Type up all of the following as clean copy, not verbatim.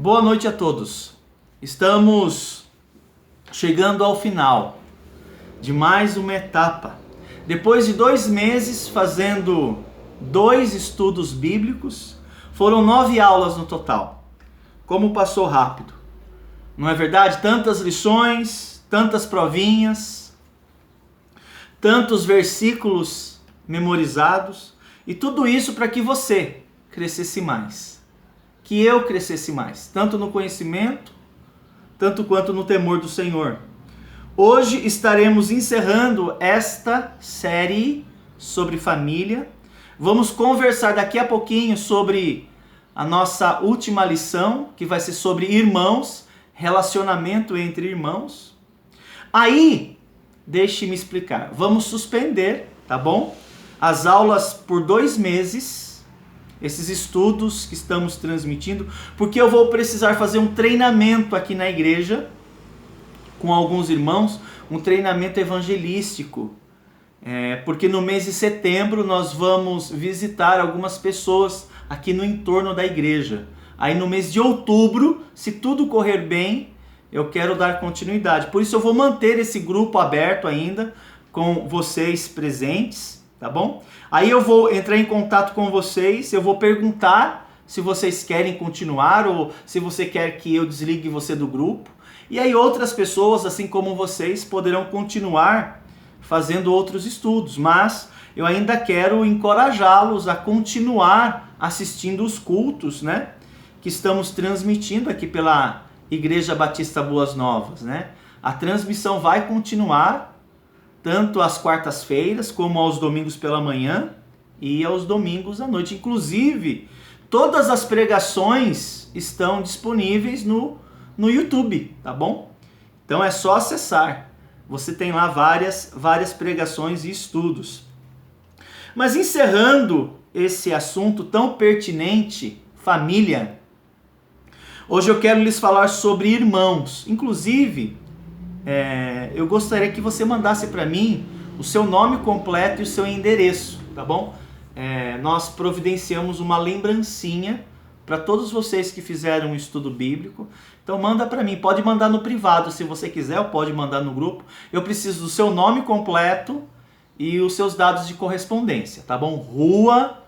Boa noite a todos. Estamos chegando ao final de mais uma etapa. Depois de 2 meses fazendo 2 estudos bíblicos, foram 9 aulas no total. Como passou rápido. Não é verdade? Tantas lições, tantas provinhas, tantos versículos memorizados, e tudo isso para que você crescesse mais. Que eu crescesse mais, tanto no conhecimento, tanto quanto no temor do Senhor. Hoje estaremos encerrando esta série sobre família. Vamos conversar daqui a pouquinho sobre a nossa última lição, que vai ser sobre irmãos, relacionamento entre irmãos. Aí, deixe-me explicar. Vamos suspender, tá bom? As aulas por 2 meses. Esses estudos que estamos transmitindo, porque eu vou precisar fazer um treinamento aqui na igreja, com alguns irmãos, um treinamento evangelístico, porque no mês de setembro nós vamos visitar algumas pessoas aqui no entorno da igreja. Aí no mês de outubro, se tudo correr bem, eu quero dar continuidade. Por isso eu vou manter esse grupo aberto ainda, com vocês presentes, tá bom? Aí eu vou entrar em contato com vocês, eu vou perguntar se vocês querem continuar ou se você quer que eu desligue você do grupo. E aí outras pessoas, assim como vocês, poderão continuar fazendo outros estudos. Mas eu ainda quero encorajá-los a continuar assistindo os cultos, né? Que estamos transmitindo aqui pela Igreja Batista Boas Novas, né? A transmissão vai continuar, tanto às quartas-feiras, como aos domingos pela manhã e aos domingos à noite. Inclusive, todas as pregações estão disponíveis no YouTube, tá bom? Então é só acessar. Você tem lá várias pregações e estudos. Mas encerrando esse assunto tão pertinente, família, hoje eu quero lhes falar sobre irmãos. Inclusive, eu gostaria que você mandasse para mim o seu nome completo e o seu endereço, tá bom? Nós providenciamos uma lembrancinha para todos vocês que fizeram um estudo bíblico. Então manda para mim, pode mandar no privado se você quiser, ou pode mandar no grupo. Eu preciso do seu nome completo e os seus dados de correspondência, tá bom? Rua,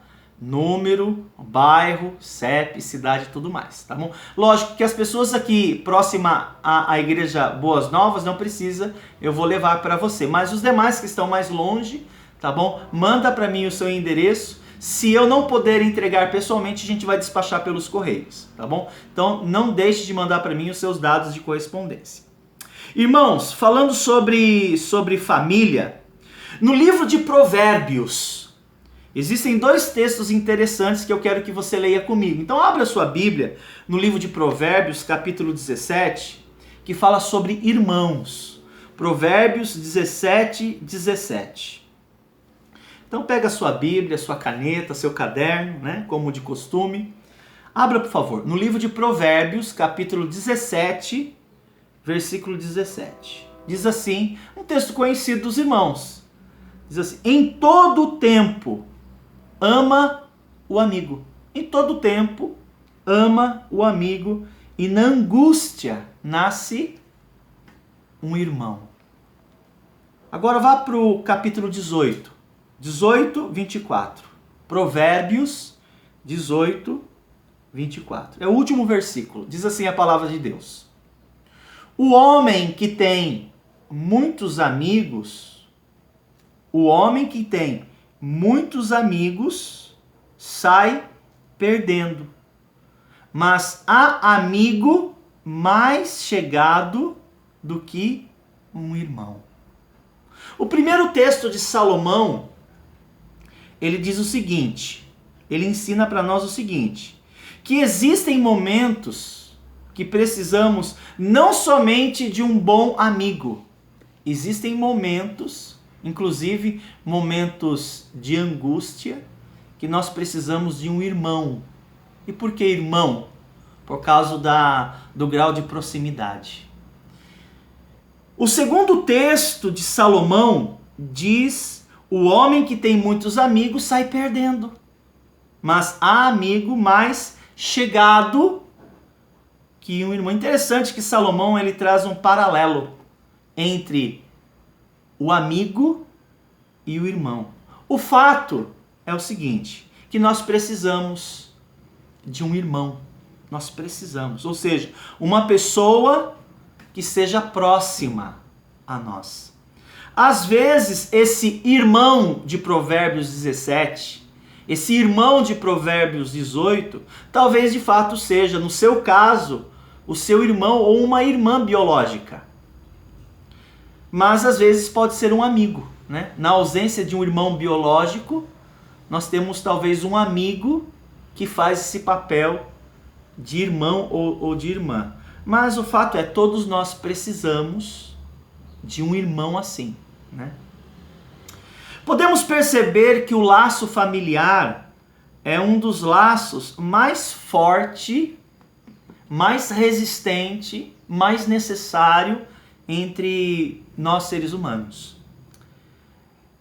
número, bairro, CEP, cidade e tudo mais, tá bom? Lógico que as pessoas aqui próxima à Igreja Boas Novas não precisa, eu vou levar para você. Mas os demais que estão mais longe, tá bom? Manda para mim o seu endereço. Se eu não puder entregar pessoalmente, a gente vai despachar pelos correios, tá bom? Então não deixe de mandar para mim os seus dados de correspondência. Irmãos, falando sobre família, no livro de Provérbios, existem 2 textos interessantes que eu quero que você leia comigo. Então abra sua Bíblia no livro de Provérbios, capítulo 17, que fala sobre irmãos. Provérbios 17, 17. Então pega a sua Bíblia, sua caneta, seu caderno, né, como de costume. Abra, por favor, no livro de Provérbios, capítulo 17, versículo 17. Diz assim, um texto conhecido dos irmãos. Diz assim, em todo tempo ama o amigo. Em todo tempo, ama o amigo, e na angústia nasce um irmão. Agora vá para o capítulo 18. 18, 24. Provérbios 18, 24. É o último versículo. Diz assim a palavra de Deus. O homem que tem muitos amigos, sai perdendo. Mas há amigo mais chegado do que um irmão. O primeiro texto de Salomão, ele diz o seguinte, ele ensina para nós o seguinte, que existem momentos que precisamos não somente de um bom amigo, existem momentos, inclusive momentos de angústia, que nós precisamos de um irmão. E por que irmão? Por causa do grau de proximidade. O segundo texto de Salomão diz, o homem que tem muitos amigos sai perdendo. Mas há amigo mais chegado que um irmão. Interessante que Salomão ele traz um paralelo entre o amigo e o irmão. O fato é o seguinte, que nós precisamos de um irmão. Nós precisamos, ou seja, uma pessoa que seja próxima a nós. Às vezes, esse irmão de Provérbios 17, esse irmão de Provérbios 18, talvez de fato seja, no seu caso, o seu irmão ou uma irmã biológica. Mas às vezes pode ser um amigo, né? Na ausência de um irmão biológico, nós temos talvez um amigo que faz esse papel de irmão ou de irmã. Mas o fato é, todos nós precisamos de um irmão assim, né? Podemos perceber que o laço familiar é um dos laços mais forte, mais resistente, mais necessário entre nós seres humanos.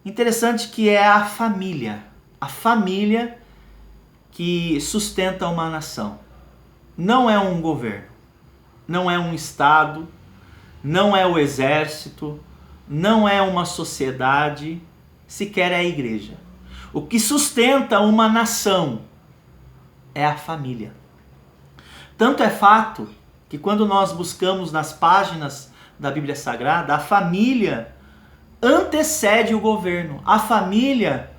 Interessante que é a família que sustenta uma nação. Não é um governo, não é um estado, não é o exército, não é uma sociedade, sequer é a igreja. O que sustenta uma nação é a família. Tanto é fato que quando nós buscamos nas páginas da Bíblia Sagrada, a família antecede o governo. A família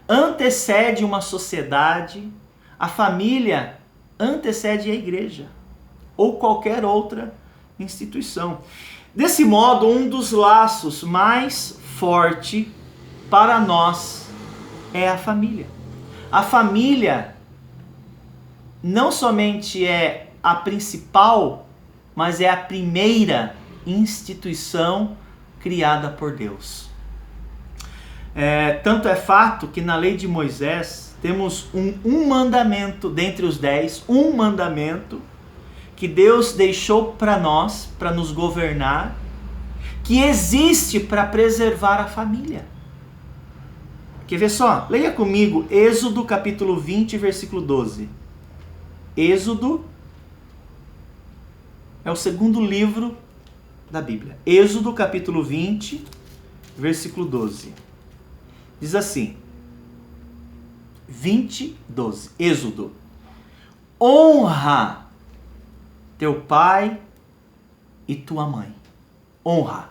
antecede uma sociedade. A família antecede a igreja ou qualquer outra instituição. Desse modo, um dos laços mais fortes para nós é a família. A família não somente é a principal, mas é a primeira instituição criada por Deus. Tanto é fato que na lei de Moisés temos um mandamento dentre os 10, um mandamento que Deus deixou para nós, para nos governar, que existe para preservar a família. Quer ver só? Leia comigo Êxodo capítulo 20, versículo 12. Êxodo é o segundo livro da Bíblia. Êxodo capítulo 20, versículo 12. Diz assim, 20, 12. Êxodo. Honra teu pai e tua mãe. Honra.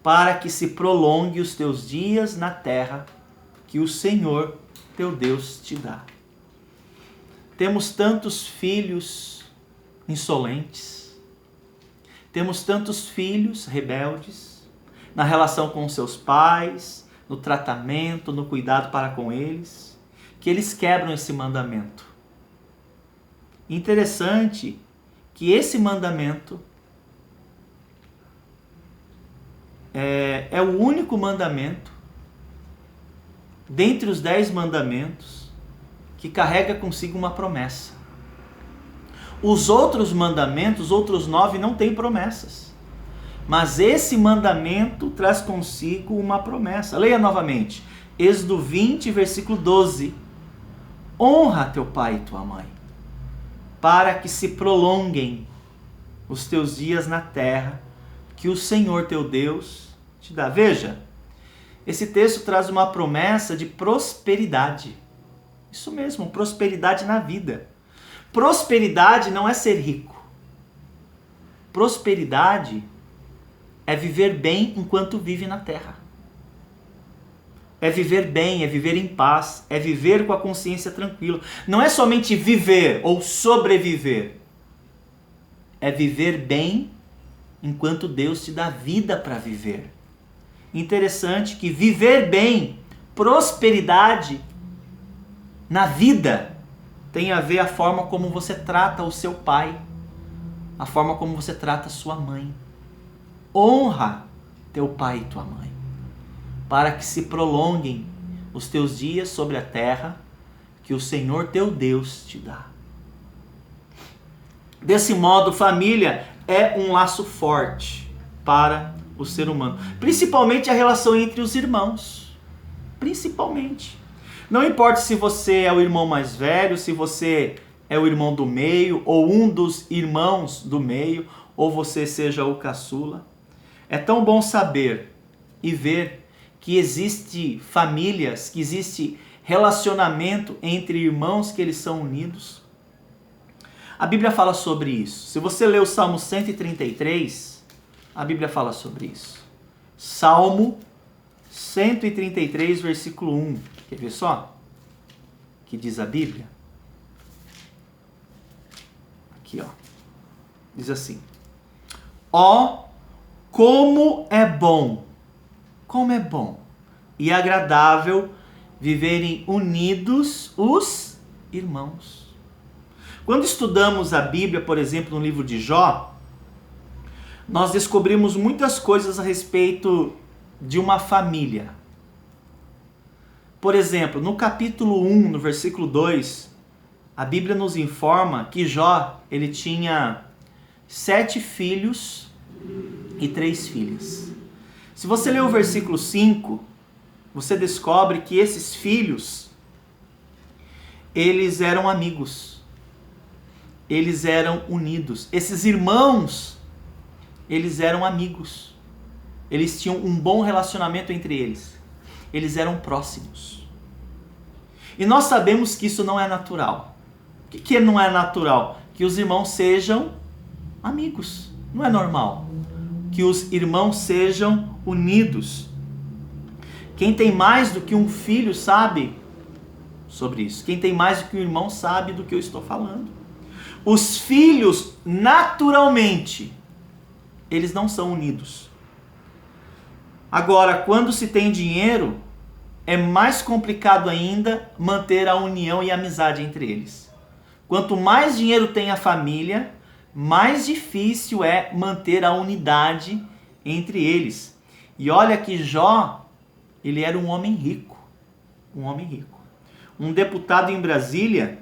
Para que se prolongue os teus dias na terra que o Senhor teu Deus te dá. Temos tantos filhos insolentes. Temos tantos filhos rebeldes na relação com seus pais, no tratamento, no cuidado para com eles, que eles quebram esse mandamento. Interessante que esse mandamento é o único mandamento dentre os 10 mandamentos que carrega consigo uma promessa. Os outros mandamentos, os outros 9 não têm promessas. Mas esse mandamento traz consigo uma promessa. Leia novamente. Êxodo 20, versículo 12. Honra teu pai e tua mãe, para que se prolonguem os teus dias na terra que o Senhor teu Deus te dá. Veja, esse texto traz uma promessa de prosperidade. Isso mesmo, prosperidade na vida. Prosperidade não é ser rico. Prosperidade é viver bem enquanto vive na terra. É viver bem, é viver em paz, é viver com a consciência tranquila. Não é somente viver ou sobreviver. É viver bem enquanto Deus te dá vida para viver. Interessante que viver bem, prosperidade na vida, tem a ver a forma como você trata o seu pai, a forma como você trata a sua mãe. Honra teu pai e tua mãe, para que se prolonguem os teus dias sobre a terra que o Senhor teu Deus te dá. Desse modo, família é um laço forte para o ser humano. Principalmente a relação entre os irmãos. Principalmente. Não importa se você é o irmão mais velho, se você é o irmão do meio, ou um dos irmãos do meio, ou você seja o caçula. É tão bom saber e ver que existe famílias, que existe relacionamento entre irmãos que eles são unidos. A Bíblia fala sobre isso. Se você ler o Salmo 133, a Bíblia fala sobre isso. Salmo 133, versículo 1. Quer ver só? Que diz a Bíblia? Aqui, ó. Diz assim: ó, como é bom e agradável viverem unidos os irmãos. Quando estudamos a Bíblia, por exemplo, no livro de Jó, nós descobrimos muitas coisas a respeito de uma família. Por exemplo, no capítulo 1, no versículo 2, a Bíblia nos informa que Jó, ele tinha 7 filhos e 3 filhas. Se você ler o versículo 5, você descobre que esses filhos, eles eram amigos. Eles eram unidos. Esses irmãos, eles eram amigos. Eles tinham um bom relacionamento entre eles. Eles eram próximos. E nós sabemos que isso não é natural. O que não é natural? Que os irmãos sejam amigos. Não é normal que os irmãos sejam unidos. Quem tem mais do que um filho sabe sobre isso. Quem tem mais do que um irmão sabe do que eu estou falando. Os filhos, naturalmente, eles não são unidos. Agora, quando se tem dinheiro, é mais complicado ainda manter a união e a amizade entre eles. Quanto mais dinheiro tem a família, mais difícil é manter a unidade entre eles. E olha que Jó, ele era um homem rico. Um homem rico. Um deputado em Brasília,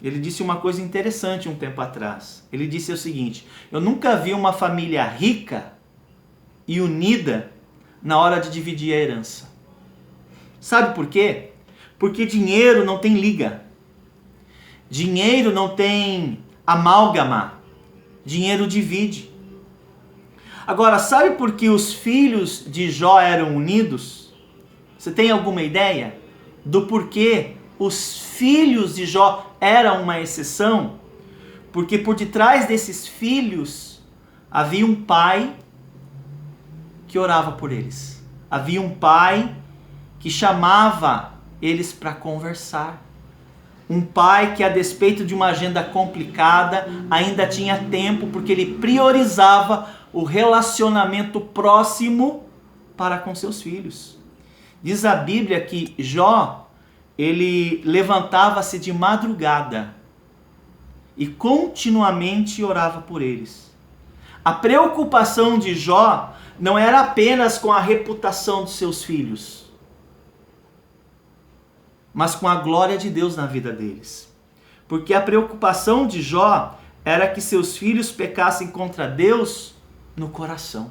ele disse uma coisa interessante um tempo atrás. Ele disse o seguinte: eu nunca vi uma família rica e unida na hora de dividir a herança. Sabe por quê? Porque dinheiro não tem liga. Dinheiro não tem amálgama. Dinheiro divide. Agora, sabe por que os filhos de Jó eram unidos? Você tem alguma ideia do porquê os filhos de Jó eram uma exceção? Porque por detrás desses filhos havia um pai que orava por eles. Havia um pai que chamava eles para conversar. Um pai que, a despeito de uma agenda complicada, ainda tinha tempo, porque ele priorizava o relacionamento próximo para com seus filhos. Diz a Bíblia que Jó, ele levantava-se de madrugada e continuamente orava por eles. A preocupação de Jó não era apenas com a reputação dos seus filhos, mas com a glória de Deus na vida deles. Porque a preocupação de Jó era que seus filhos pecassem contra Deus no coração.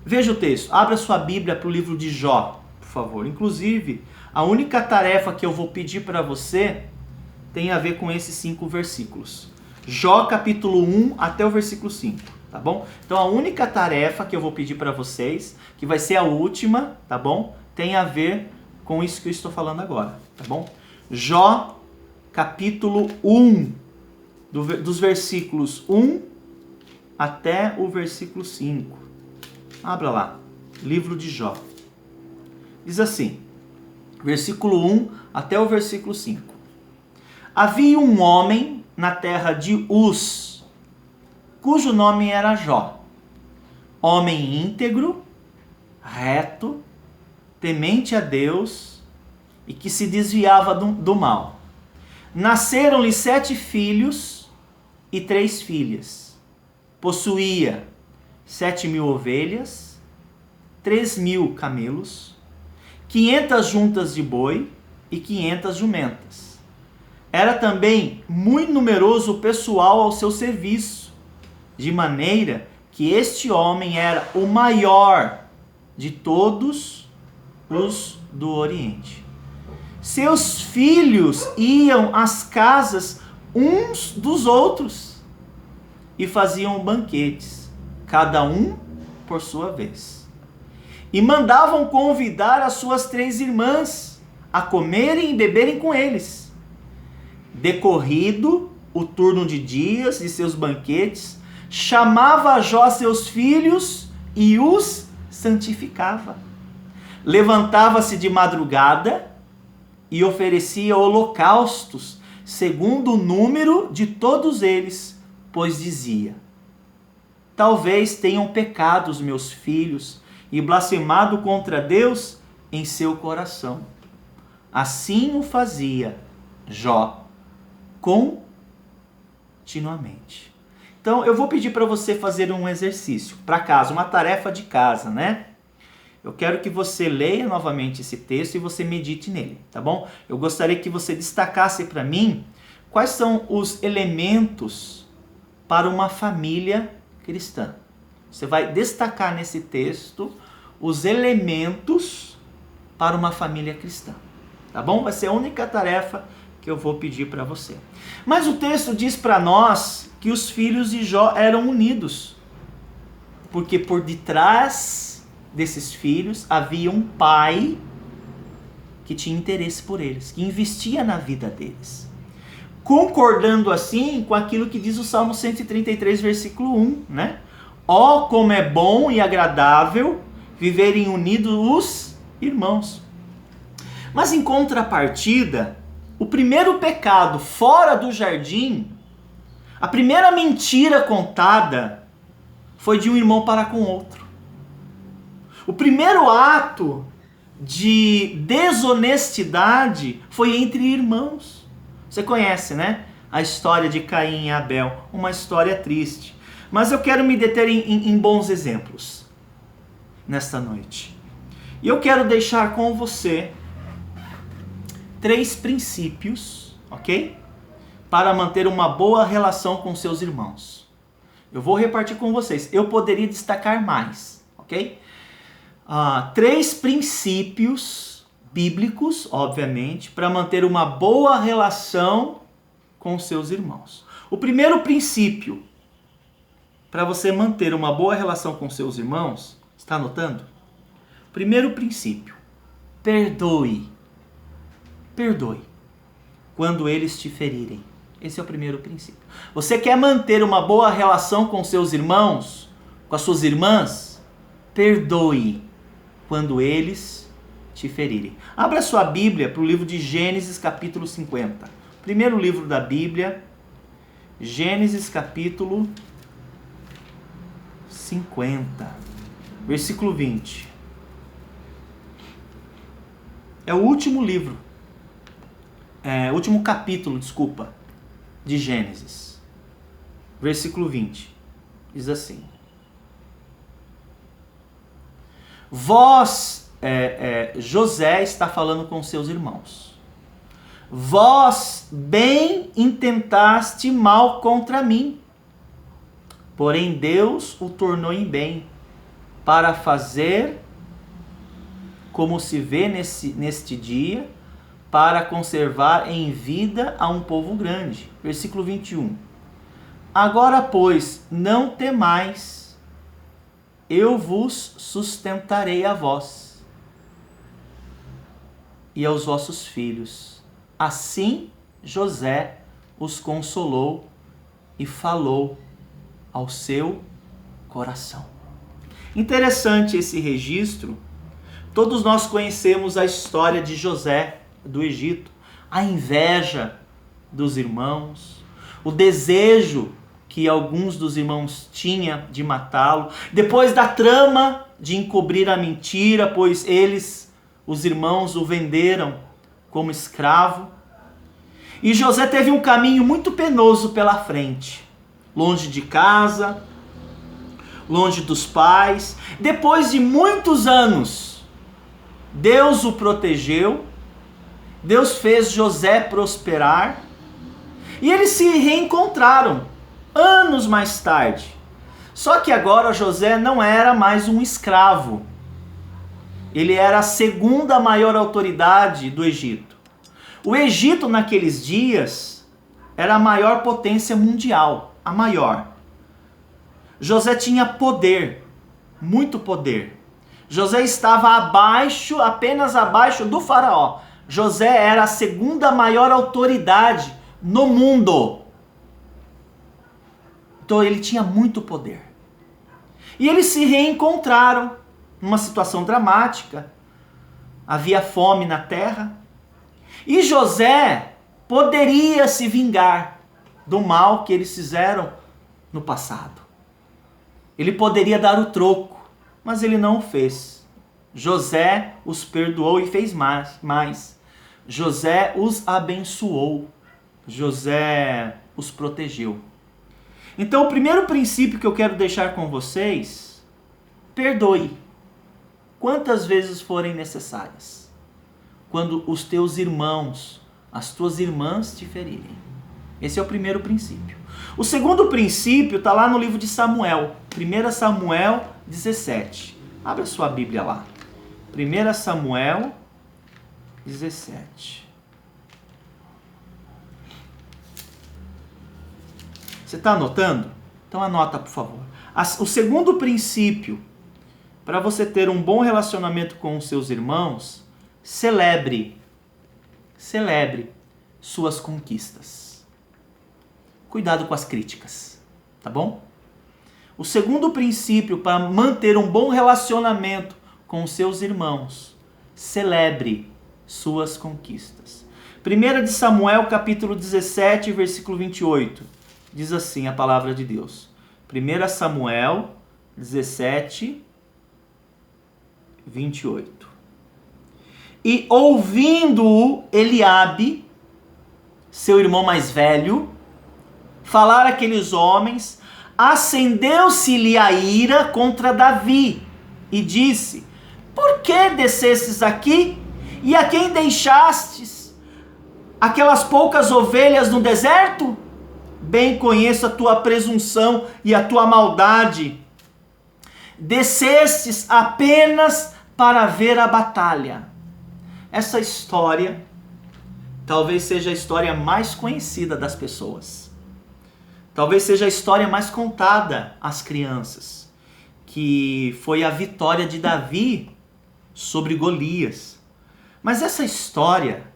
Veja o texto, abra sua Bíblia para o livro de Jó, por favor. Inclusive, a única tarefa que eu vou pedir para você tem a ver com esses 5 versículos. Jó capítulo 1 até o versículo 5, tá bom? Então a única tarefa que eu vou pedir para vocês, que vai ser a última, tá bom? Tem a ver com isso que eu estou falando agora, tá bom? Jó, capítulo 1, dos versículos 1 até o versículo 5. Abra lá, livro de Jó. Diz assim, versículo 1 até o versículo 5. Havia um homem na terra de Uz, cujo nome era Jó. Homem íntegro, reto, temente a Deus e que se desviava do mal. Nasceram-lhe 7 filhos e 3 filhas. Possuía 7.000 ovelhas, 3.000 camelos, 500 juntas de boi e 500 jumentas. Era também muito numeroso o pessoal ao seu serviço, de maneira que este homem era o maior de todos os do Oriente. seus filhos iam às casas uns dos outros e faziam banquetes, cada um por sua vez. E mandavam convidar as suas 3 irmãs a comerem e beberem com eles. Decorrido o turno de dias de seus banquetes, chamava Jó seus filhos e os santificava. Levantava-se de madrugada e oferecia holocaustos, segundo o número de todos eles, pois dizia: talvez tenham pecado os meus filhos e blasfemado contra Deus em seu coração. Assim o fazia Jó continuamente. Então eu vou pedir para você fazer um exercício para casa, uma tarefa de casa, né? Eu quero que você leia novamente esse texto e você medite nele, tá bom? Eu gostaria que você destacasse para mim quais são os elementos para uma família cristã. Você vai destacar nesse texto os elementos para uma família cristã, tá bom? Vai ser a única tarefa que eu vou pedir para você. Mas o texto diz para nós que os filhos de Jó eram unidos, porque por detrás desses filhos havia um pai que tinha interesse por eles, que investia na vida deles. Concordando assim com aquilo que diz o Salmo 133, versículo 1, né? Ó, como é bom e agradável viverem unidos os irmãos. Mas em contrapartida, o primeiro pecado fora do jardim, a primeira mentira contada foi de um irmão para com outro. O primeiro ato de desonestidade foi entre irmãos. Você conhece, né? A história de Caim e Abel, uma história triste. Mas eu quero me deter em bons exemplos nesta noite. E eu quero deixar com você 3 princípios, ok? Para manter uma boa relação com seus irmãos. Eu vou repartir com vocês. Eu poderia destacar mais, ok? 3 princípios bíblicos, obviamente, para manter uma boa relação com seus irmãos. O primeiro princípio para você manter uma boa relação com seus irmãos, está anotando? Primeiro princípio: perdoe. Perdoe quando eles te ferirem. Esse é o primeiro princípio. Você quer manter uma boa relação com seus irmãos, com as suas irmãs? Perdoe quando eles te ferirem. Abra sua Bíblia para o livro de Gênesis, capítulo 50. Primeiro livro da Bíblia, Gênesis, capítulo 50, versículo 20. É o último livro, último capítulo, de Gênesis. Versículo 20. Diz assim: Vós, José está falando com seus irmãos. Vós bem intentaste mal contra mim, porém Deus o tornou em bem, para fazer como se vê neste dia, para conservar em vida a um povo grande. Versículo 21. Agora, pois, não temais, eu vos sustentarei a vós e aos vossos filhos. Assim José os consolou e falou ao seu coração. Interessante esse registro. Todos nós conhecemos a história de José do Egito, a inveja dos irmãos, o desejo que alguns dos irmãos tinham de matá-lo, depois da trama de encobrir a mentira, pois eles, os irmãos, o venderam como escravo. E José teve um caminho muito penoso pela frente, longe de casa, longe dos pais. Depois de muitos anos, Deus o protegeu, Deus fez José prosperar, e eles se reencontraram anos mais tarde. Só que agora José não era mais um escravo. Ele era a segunda maior autoridade do Egito. O Egito naqueles dias era a maior potência mundial, a maior. José tinha poder, muito poder. José estava abaixo, apenas abaixo do faraó. José era a segunda maior autoridade no mundo. Então ele tinha muito poder. E eles se reencontraram numa situação dramática. Havia fome na terra. E José poderia se vingar do mal que eles fizeram no passado. Ele poderia dar o troco, mas ele não o fez. José os perdoou e fez mais. José os abençoou. José os protegeu. Então, o primeiro princípio que eu quero deixar com vocês: perdoe quantas vezes forem necessárias, quando os teus irmãos, as tuas irmãs te ferirem. Esse é o primeiro princípio. O segundo princípio está lá no livro de Samuel, 1 Samuel 17. Abra sua Bíblia lá. 1 Samuel 17. Você está anotando? Então anota, por favor. O segundo princípio para você ter um bom relacionamento com os seus irmãos: celebre suas conquistas. Cuidado com as críticas, tá bom? O segundo princípio para manter um bom relacionamento com os seus irmãos: celebre suas conquistas. 1 de Samuel, capítulo 17, versículo 28. Diz assim a palavra de Deus. 1 Samuel 17, 28. E ouvindo Eliabe, seu irmão mais velho, falar aqueles homens, acendeu-se-lhe a ira contra Davi e disse: por que descestes aqui? E a quem deixastes aquelas poucas ovelhas no deserto? Bem conheço a tua presunção e a tua maldade. Descestes apenas para ver a batalha. Essa história talvez seja a história mais conhecida das pessoas. Talvez seja a história mais contada às crianças, que foi a vitória de Davi sobre Golias. Mas essa história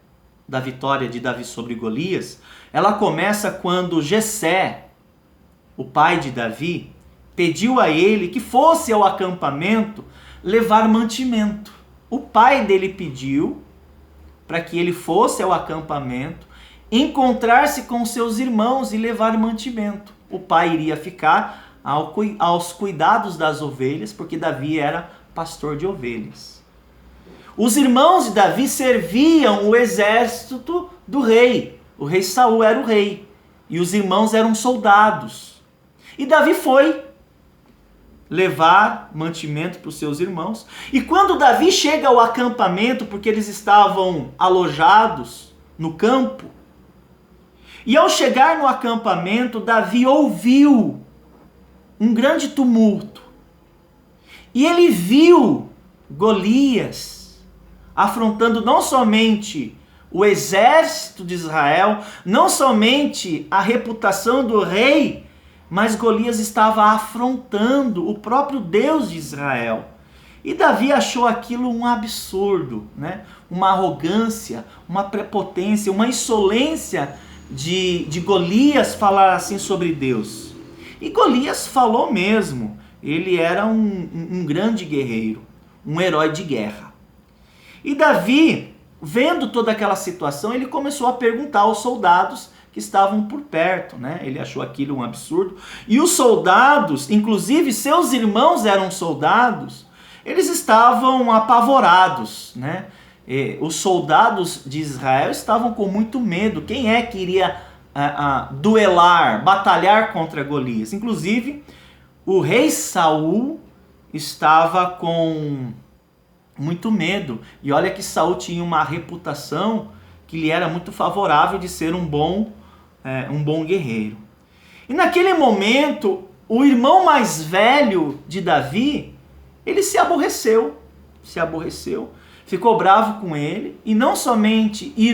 da vitória de Davi sobre Golias, ela começa quando Jessé, o pai de Davi, pediu a ele que fosse ao acampamento levar mantimento. O pai dele pediu para que ele fosse ao acampamento, encontrar-se com seus irmãos e levar mantimento. O pai iria ficar aos cuidados das ovelhas, porque Davi era pastor de ovelhas. Os irmãos de Davi serviam o exército do rei. O rei Saul era o rei. E os irmãos eram soldados. E Davi foi levar mantimento para os seus irmãos. E quando Davi chega ao acampamento, porque eles estavam alojados no campo, e ao chegar no acampamento, Davi ouviu um grande tumulto. E ele viu Golias afrontando não somente o exército de Israel, não somente a reputação do rei, mas Golias estava afrontando o próprio Deus de Israel. E Davi achou aquilo um absurdo, né? Uma arrogância, uma prepotência, uma insolência de Golias falar assim sobre Deus. E Golias falou mesmo. Ele era um grande guerreiro, um herói de guerra. E Davi, vendo toda aquela situação, ele começou a perguntar aos soldados que estavam por perto, né? Ele achou aquilo um absurdo. E os soldados, inclusive seus irmãos eram soldados, eles estavam apavorados, né? Os soldados de Israel estavam com muito medo. Quem é que iria duelar, batalhar contra Golias? Inclusive, o rei Saul estava com muito medo. E olha que Saul tinha uma reputação que lhe era muito favorável de ser um bom guerreiro. E naquele momento, o irmão mais velho de Davi, ele se aborreceu, ficou bravo com ele, e não somente irou